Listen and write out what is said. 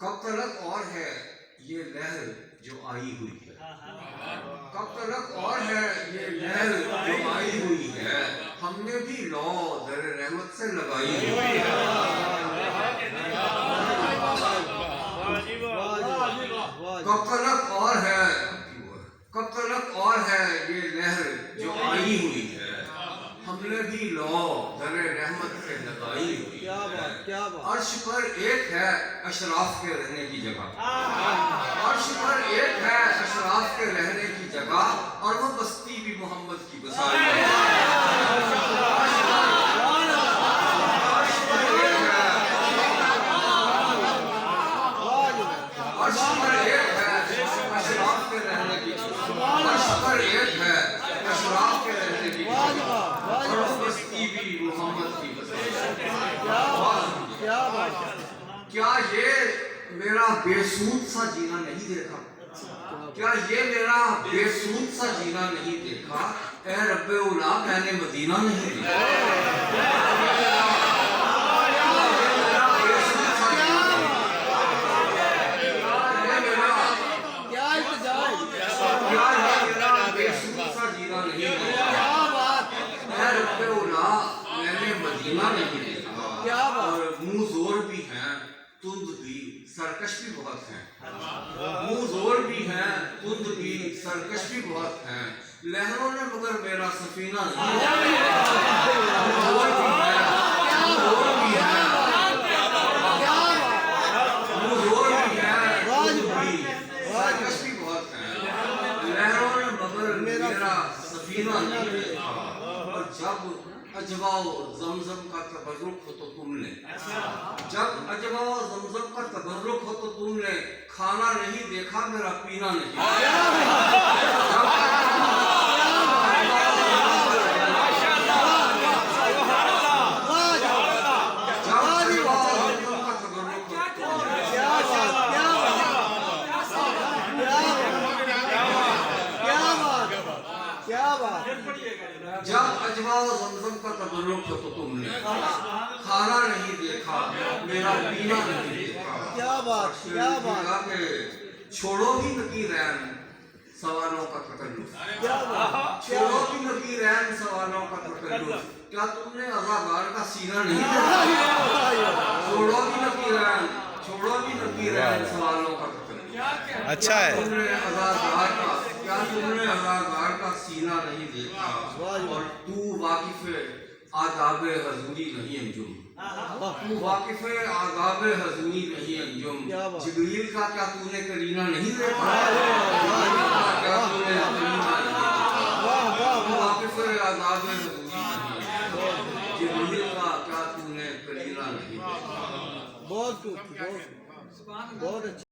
کب تلک اور ہے یہ لہر جو آئی ہوئی ہے، کب تلک اور ہے یہ لہر جو آئی ہوئی ہے، ہم نے بھی لو در رحمت سے لگائی ہوئی ہے۔ کب تلک اور ہے، کب تلک اور ہے یہ لہر جو آئی ہوئی ہے، ہم نے بھی لو در رحمت سے لگائی ہوئی ہے۔ عرش پر ایک ہے اشراف کے رہنے کی جگہ، عرش پر ایک ہے اشراف کے رہنے کی جگہ، اور وہ بستی بھی محمد کی بسائی ہے۔ عرش پر ایک ہے اشراف کے رہنے کی جگہ، عرش پر ایک ہے اشراف کے رہنے کی جگہ، اور وہ بستی بھی محمد کی بسائی ہے۔ کیا یہ میرا بے سود سا جینا نہیں دیکھا، کیا یہ میرا بے سود سا جینا نہیں دیکھا، اے رب اولا میں نے مدینہ نہیں دیکھا۔ اور منہ زور بھی ہیں تند بھی سرکش بھی بہت ہیں، منہ زور بھی ہیں تند بھی سرکش بھی بہت ہیں، لہروں نے مگر میرا سفینہ نہیں زور بھی ہے، زور بھی ہے، منہ زور بھی ہے تند بھی سرکش بھی بہت ہیں، لہروں نے مگر میرا سفینہ نہیں دیکھا۔ اور جب عجوا و زمزم کا تبرک ہو تو تم نے، جب عجوا و زمزم کا تبرک ہو تو تم نے کھانا نہیں دیکھا میرا پینا نہیں۔ جب عجوا و زمزم کا تبرک ہو تو تم نے کھانا نہیں دیکھا میرا پینا نہیں دیکھا۔ کیا بات، کیا بات کہ چھوڑو ہی نکیرین سوالوں کا تکلف، چھوڑو ہی نکیرین سوالوں کا تکلف، کیا تم نے عزاگار کا سینہ نہیں دیکھا؟ چھوڑو ہی نکیرین، چھوڑو ہی نکیرین سوالوں کا تکلف، اچھا ہے، تم نے عزاگار کا، کیا تم نے عزاگار کا سینہ نہیں دیکھا؟ اور تو واقف آداب حضوری نہیں انجم، تو واقف آداب حضوری نہیں انجم، جبریل کا کیا تو نے کرینہ نہیں دیکھا؟ کیا تو نے کرینہ نہیں دیکھا؟ تو واقف آداب حضوری نہیں انجم، جبریل کا کیا تو نے کرینہ نہیں دیکھا؟ بہت اچھا